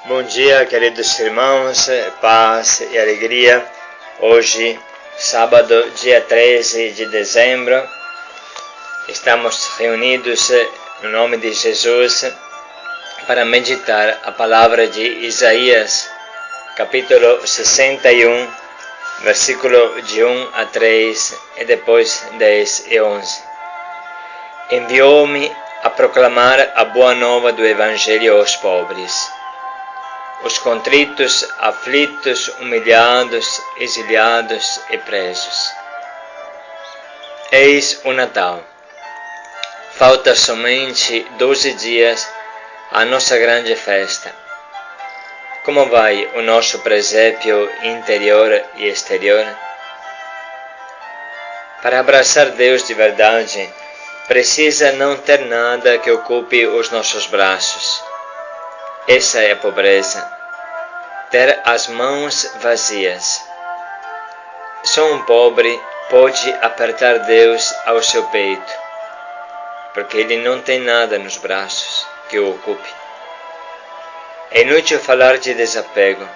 Bom dia, queridos irmãos, paz e alegria. Hoje, sábado, dia 13 de dezembro, estamos reunidos no nome de Jesus para meditar a palavra de Isaías, capítulo 61, versículo de 1 a 3 e depois 10 e 11. Enviou-me a proclamar a boa nova do Evangelho aos pobres, os contritos, aflitos, humilhados, exiliados e presos. Eis o Natal. Falta somente 12 dias à nossa grande festa. Como vai o nosso presépio interior e exterior? Para abraçar Deus de verdade, precisa não ter nada que ocupe os nossos braços. Essa é a pobreza, ter as mãos vazias. Só um pobre pode apertar Deus ao seu peito, porque ele não tem nada nos braços que o ocupe. É inútil falar de desapego,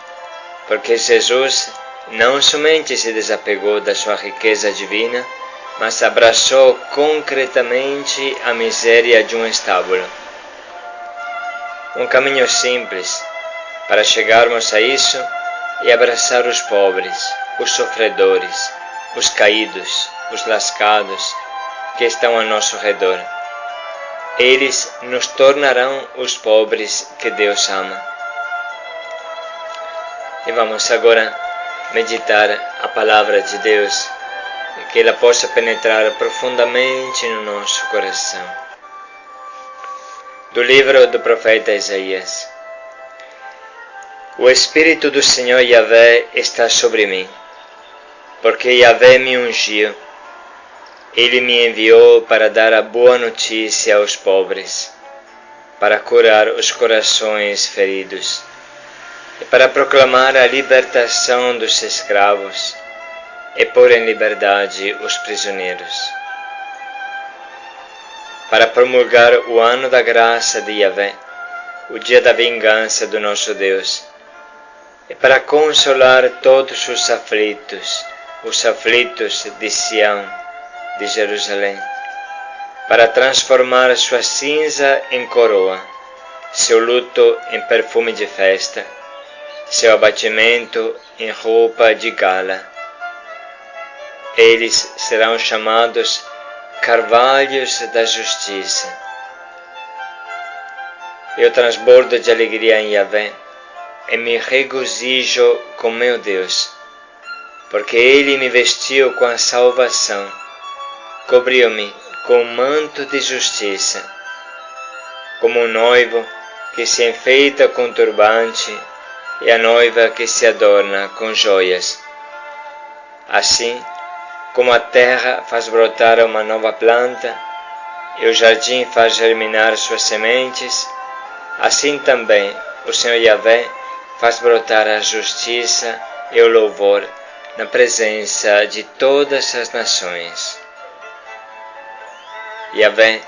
porque Jesus não somente se desapegou da sua riqueza divina, mas abraçou concretamente a miséria de um estábulo. Um caminho simples para chegarmos a isso é abraçar os pobres, os sofredores, os caídos, os lascados que estão ao nosso redor. Eles nos tornarão os pobres que Deus ama. E vamos agora meditar a palavra de Deus, que ela possa penetrar profundamente no nosso coração. Do livro do profeta Isaías. O Espírito do Senhor Yahvé está sobre mim, porque Yahvé me ungiu. Ele me enviou para dar a boa notícia aos pobres, para curar os corações feridos, e para proclamar a libertação dos escravos, e pôr em liberdade os prisioneiros, para promulgar o ano da graça de Yahvé, o dia da vingança do nosso Deus, e para consolar todos os aflitos de Sião, de Jerusalém, para transformar sua cinza em coroa, seu luto em perfume de festa, seu abatimento em roupa de gala. Eles serão chamados carvalhos da justiça. Eu transbordo de alegria em Yahvé e me regozijo com meu Deus, porque Ele me vestiu com a salvação, cobriu-me com um manto de justiça, como um noivo que se enfeita com turbante e a noiva que se adorna com joias. Assim, como a terra faz brotar uma nova planta e o jardim faz germinar suas sementes, assim também o Senhor Yahvé faz brotar a justiça e o louvor na presença de todas as nações. Yahvé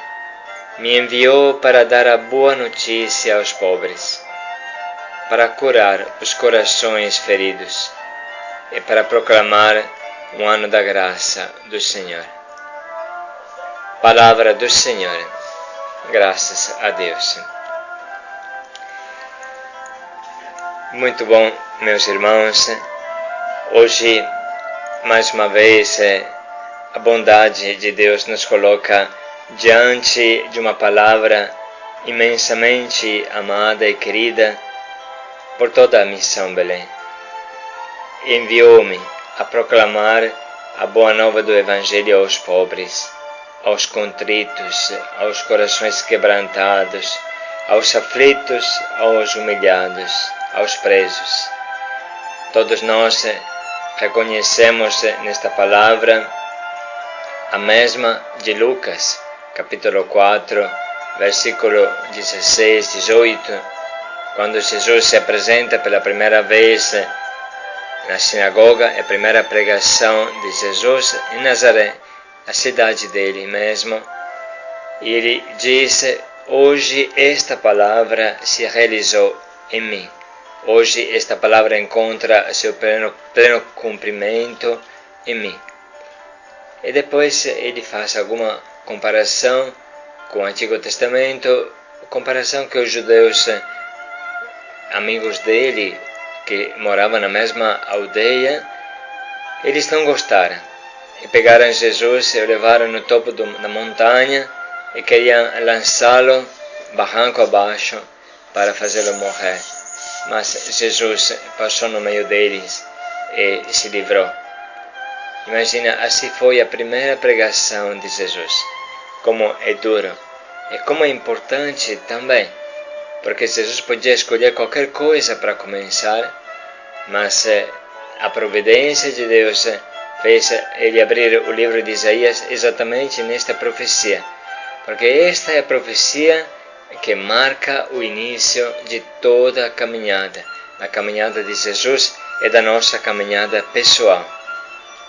me enviou para dar a boa notícia aos pobres, para curar os corações feridos e para proclamar o ano da graça do Senhor. Palavra do Senhor. Graças a Deus. Muito bom, meus irmãos. Hoje, mais uma vez, a bondade de Deus nos coloca diante de uma palavra imensamente amada e querida por toda a missão Belém. Enviou-me a proclamar a boa nova do Evangelho aos pobres, aos contritos, aos corações quebrantados, aos aflitos, aos humilhados, aos presos. Todos nós reconhecemos nesta palavra a mesma de Lucas, capítulo 4, versículo 16, 18, quando Jesus se apresenta pela primeira vez na sinagoga, é a primeira pregação de Jesus em Nazaré, a cidade dele mesmo, e ele diz: hoje esta palavra se realizou em mim. hoje esta palavra encontra seu pleno cumprimento em mim. E depois ele faz alguma comparação com o Antigo Testamento, comparação que os judeus, amigos dele, que moravam na mesma aldeia, eles não gostaram. E pegaram Jesus e o levaram no topo da montanha e queriam lançá-lo barranco abaixo para fazê-lo morrer. Mas Jesus passou no meio deles e se livrou. Imagina, assim foi a primeira pregação de Jesus. Como é duro e como é importante também, porque Jesus podia escolher qualquer coisa para começar, mas a providência de Deus fez ele abrir o livro de Isaías exatamente nesta profecia, porque esta é a profecia que marca o início de toda a caminhada de Jesus e da nossa caminhada pessoal.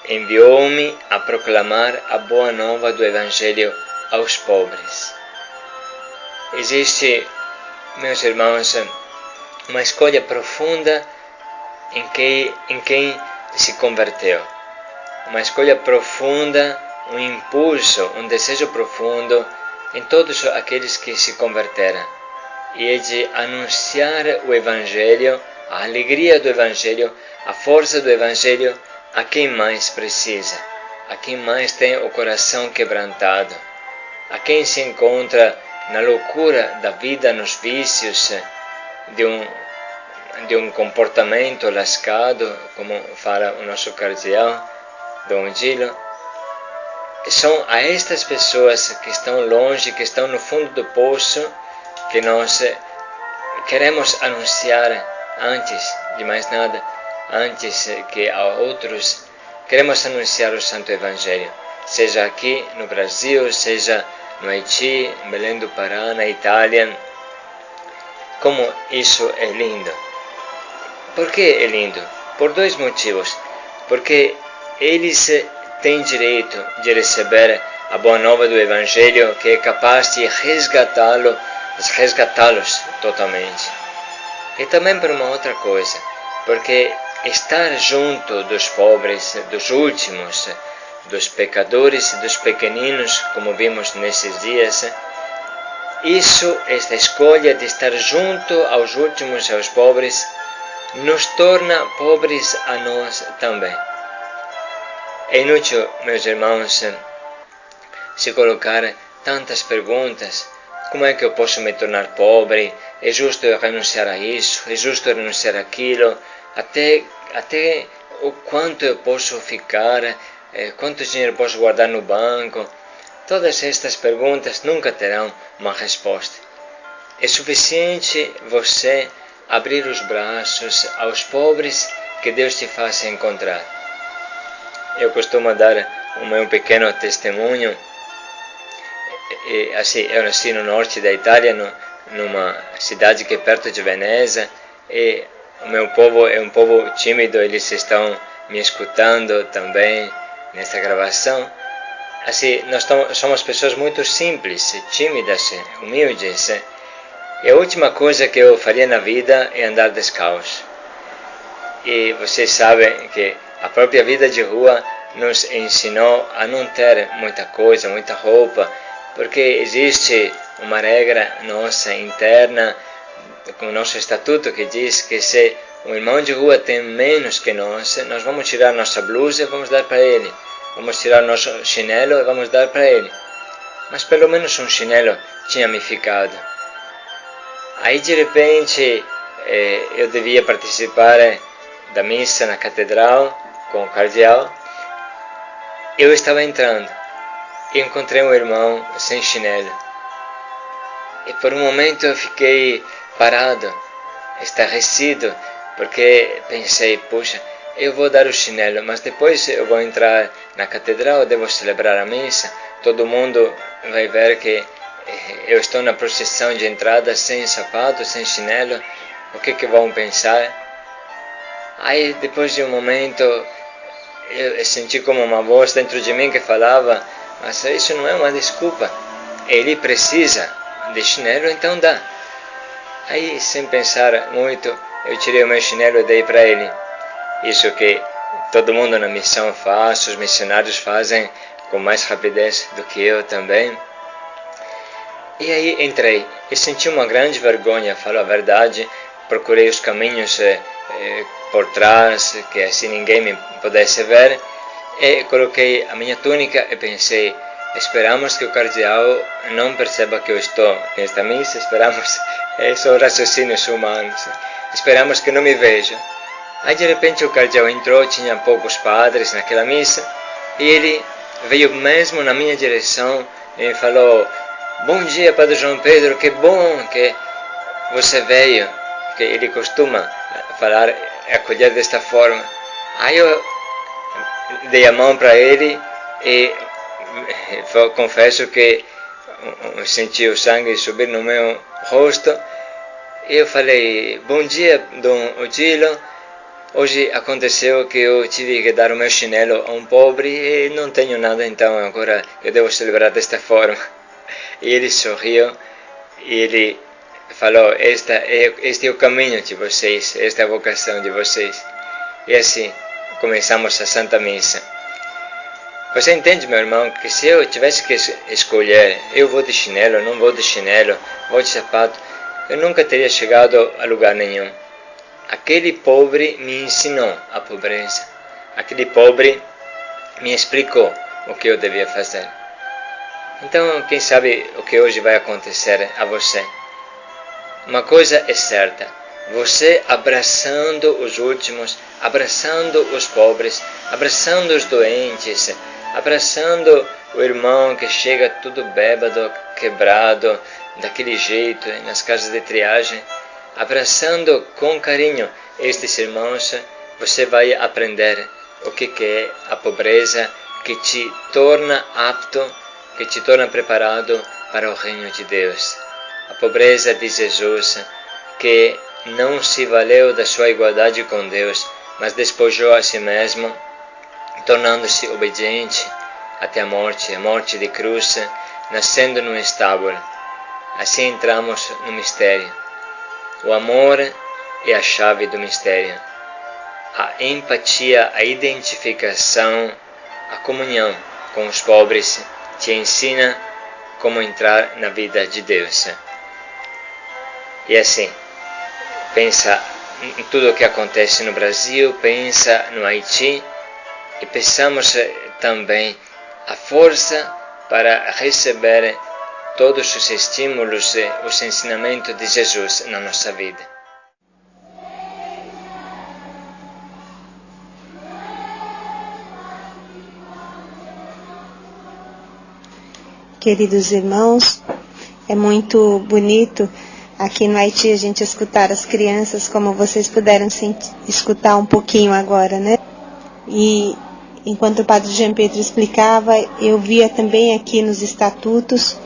Enviou-me a proclamar a boa nova do Evangelho aos pobres. Existe, meus irmãos, uma escolha profunda em quem se converteu. Uma escolha profunda, um impulso, um desejo profundo em todos aqueles que se converteram. E é de anunciar o Evangelho, a alegria do Evangelho, a força do Evangelho a quem mais precisa, a quem mais tem o coração quebrantado, a quem se encontra na loucura da vida, nos vícios de um comportamento lascado, como fala o nosso cardeal Dom Gilo. São a estas pessoas que estão longe, que estão no fundo do poço, que nós queremos anunciar antes de mais nada, antes que a outros, queremos anunciar o Santo Evangelho, seja aqui no Brasil, seja no Haiti, em Belém do Pará, na Itália. Como isso é lindo! Por que é lindo? Por dois motivos. Porque eles têm direito de receber a boa nova do Evangelho, que é capaz de resgatá-los totalmente. E também por uma outra coisa, porque estar junto dos pobres, dos últimos, dos pecadores, dos pequeninos, como vimos nesses dias, esta escolha de estar junto aos últimos e aos pobres, nos torna pobres a nós também. É inútil, meus irmãos, se colocar tantas perguntas. Como é que eu posso me tornar pobre? É justo eu renunciar a isso? É justo eu renunciar àquilo? Até o quanto eu posso ficar? Quanto dinheiro posso guardar no banco? Todas estas perguntas nunca terão uma resposta. É suficiente você abrir os braços aos pobres que Deus te faça encontrar. Eu costumo dar o meu pequeno testemunho. Eu nasci no norte da Itália, numa cidade que é perto de Veneza, e o meu povo é um povo tímido, eles estão me escutando também nesta gravação. Nós somos pessoas muito simples, tímidas, humildes. E a última coisa que eu faria na vida é andar descalço. E vocês sabem que a própria vida de rua nos ensinou a não ter muita coisa, muita roupa, porque existe uma regra nossa interna, com o nosso estatuto, que diz que se um irmão de rua tem menos que nós vamos tirar nossa blusa e vamos dar para ele. Vamos tirar nosso chinelo e vamos dar para ele. Mas pelo menos um chinelo tinha me ficado. Aí de repente eu devia participar da missa na catedral com o cardeal. Eu estava entrando e encontrei um irmão sem chinelo. E por um momento eu fiquei parado, estarrecido, porque pensei, puxa, eu vou dar o chinelo, mas depois eu vou entrar na catedral, eu devo celebrar a missa, todo mundo vai ver que eu estou na procissão de entrada sem sapato, sem chinelo, o que vão pensar? Aí depois de um momento eu senti como uma voz dentro de mim que falava, mas isso não é uma desculpa, ele precisa de chinelo, então dá. Aí sem pensar muito, eu tirei o meu chinelo e dei para ele. Isso que todo mundo na missão faz, os missionários fazem com mais rapidez do que eu também. E aí entrei e senti uma grande vergonha, falo a verdade, procurei os caminhos por trás, que assim ninguém me pudesse ver, e coloquei a minha túnica e pensei, esperamos que o cardeal não perceba que eu estou nesta missa, esperamos, são raciocínios humanos, esperamos que não me veja. Aí de repente o cardeal entrou, tinha poucos padres naquela missa, e ele veio mesmo na minha direção e me falou, bom dia, Padre João Pedro, que bom que você veio, que ele costuma falar, acolher desta forma. Aí eu dei a mão para ele e confesso que senti o sangue subir no meu rosto. E eu falei, bom dia, Dom Odilo. Hoje aconteceu que eu tive que dar o meu chinelo a um pobre e não tenho nada, então agora eu devo celebrar desta forma. E ele sorriu e ele falou, este é o caminho de vocês, esta é a vocação de vocês. E assim começamos a Santa Missa. Você entende, meu irmão, que se eu tivesse que escolher, eu vou de chinelo, não vou de chinelo, vou de sapato, eu nunca teria chegado a lugar nenhum. Aquele pobre me ensinou a pobreza. Aquele pobre me explicou o que eu devia fazer. Então, quem sabe o que hoje vai acontecer a você? Uma coisa é certa, você abraçando os últimos, abraçando os pobres, abraçando os doentes, abraçando o irmão que chega tudo bêbado, quebrado, daquele jeito, nas casas de triagem, abraçando com carinho estes irmãos, você vai aprender o que é a pobreza que te torna apto, que te torna preparado para o reino de Deus. A pobreza de Jesus, que não se valeu da sua igualdade com Deus, mas despojou a si mesmo, tornando-se obediente até a morte de cruz, nascendo num estábulo. Assim entramos no mistério. O amor é a chave do mistério. A empatia, a identificação, a comunhão com os pobres te ensina como entrar na vida de Deus. E assim, pensa em tudo o que acontece no Brasil, pensa no Haiti e pensamos também a força para receber todos os estímulos e os ensinamentos de Jesus na nossa vida. Queridos irmãos, é muito bonito aqui no Haiti a gente escutar as crianças, como vocês puderam escutar um pouquinho agora, né? E enquanto o Padre Jean Pedro explicava, eu via também aqui nos estatutos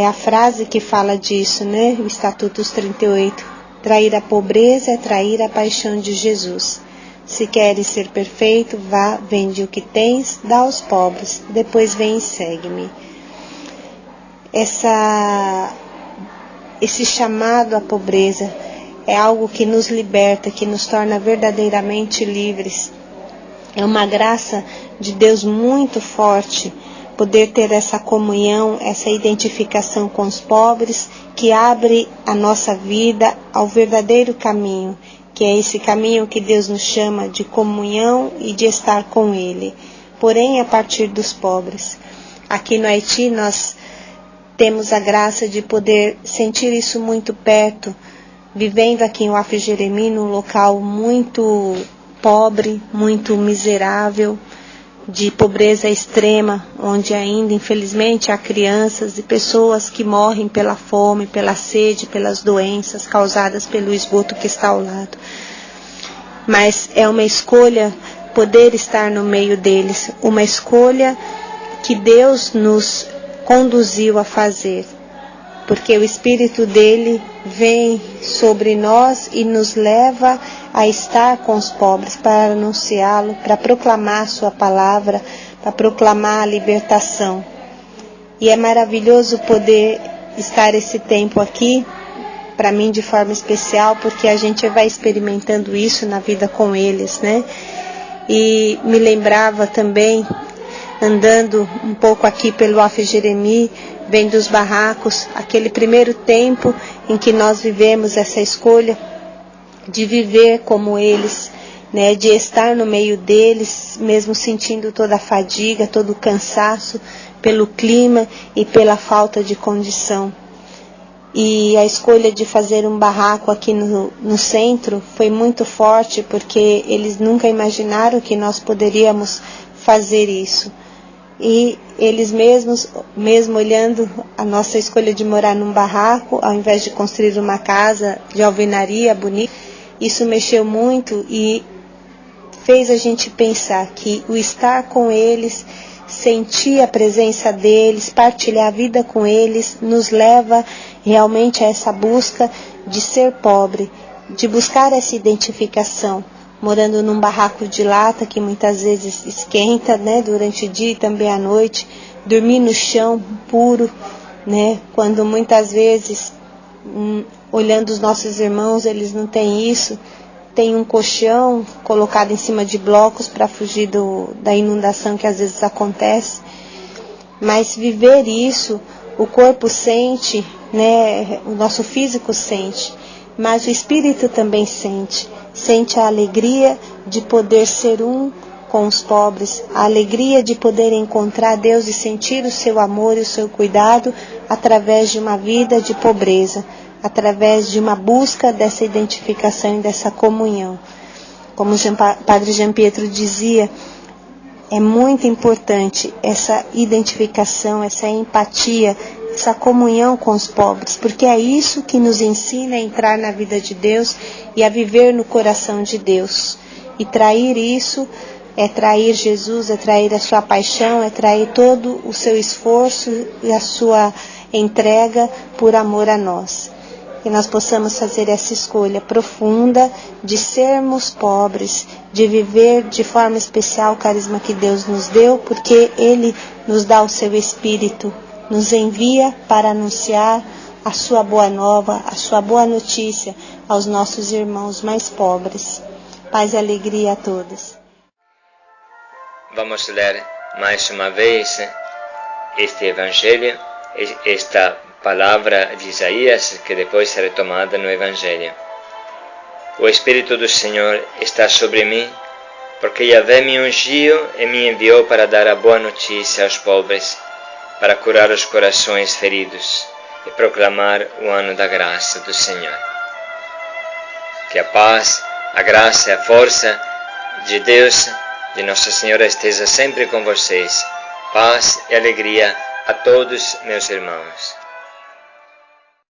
a frase que fala disso, né? O Estatutos 38. Trair a pobreza é trair a paixão de Jesus. Se queres ser perfeito, vá, vende o que tens, dá aos pobres, depois vem e segue-me. Esse chamado à pobreza é algo que nos liberta, que nos torna verdadeiramente livres. É uma graça de Deus muito forte poder ter essa comunhão, essa identificação com os pobres, que abre a nossa vida ao verdadeiro caminho, que é esse caminho que Deus nos chama de comunhão e de estar com Ele, porém a partir dos pobres. Aqui no Haiti nós temos a graça de poder sentir isso muito perto, vivendo aqui em Waf Jeremi, num local muito pobre, muito miserável, de pobreza extrema, onde ainda, infelizmente, há crianças e pessoas que morrem pela fome, pela sede, pelas doenças causadas pelo esgoto que está ao lado. Mas é uma escolha poder estar no meio deles, uma escolha que Deus nos conduziu a fazer, porque o Espírito dele vem sobre nós e nos leva a estar com os pobres, para anunciá-lo, para proclamar sua palavra, para proclamar a libertação. E é maravilhoso poder estar esse tempo aqui, para mim de forma especial, porque a gente vai experimentando isso na vida com eles, né? E me lembrava também, andando um pouco aqui pelo Alfe Jeremi, vendo os barracos, aquele primeiro tempo em que nós vivemos essa escolha de viver como eles, né, de estar no meio deles, mesmo sentindo toda a fadiga, todo o cansaço, pelo clima e pela falta de condição. E a escolha de fazer um barraco aqui no centro foi muito forte, porque eles nunca imaginaram que nós poderíamos fazer isso. E eles mesmo olhando a nossa escolha de morar num barraco, ao invés de construir uma casa de alvenaria bonita, isso mexeu muito e fez a gente pensar que o estar com eles, sentir a presença deles, partilhar a vida com eles, nos leva realmente a essa busca de ser pobre, de buscar essa identificação, morando num barraco de lata que muitas vezes esquenta, né, durante o dia e também à noite, dormir no chão puro, né, quando muitas vezes, olhando os nossos irmãos, eles não têm isso, tem um colchão colocado em cima de blocos para fugir da inundação que às vezes acontece. Mas viver isso, o corpo sente, né, o nosso físico sente, mas o espírito também sente a alegria de poder ser um com os pobres, a alegria de poder encontrar Deus e sentir o seu amor e o seu cuidado através de uma vida de pobreza, através de uma busca dessa identificação e dessa comunhão. Como o Padre Jean Pietro dizia, é muito importante essa identificação, essa empatia, essa comunhão com os pobres, porque é isso que nos ensina a entrar na vida de Deus e a viver no coração de Deus. E trair isso é trair Jesus, é trair a sua paixão, é trair todo o seu esforço e a sua entrega por amor a nós. Que nós possamos fazer essa escolha profunda de sermos pobres, de viver de forma especial o carisma que Deus nos deu, porque Ele nos dá o seu Espírito, nos envia para anunciar a sua boa nova, a sua boa notícia aos nossos irmãos mais pobres. Paz e alegria a todos. Vamos ler mais uma vez este Evangelho, esta palavra de Isaías, que depois será tomada no Evangelho. O Espírito do Senhor está sobre mim, porque Yahvé me ungiu e me enviou para dar a boa notícia aos pobres, para curar os corações feridos e proclamar o ano da graça do Senhor. Que a paz, a graça e a força de Deus, de Nossa Senhora, esteja sempre com vocês. Paz e alegria a todos, meus irmãos.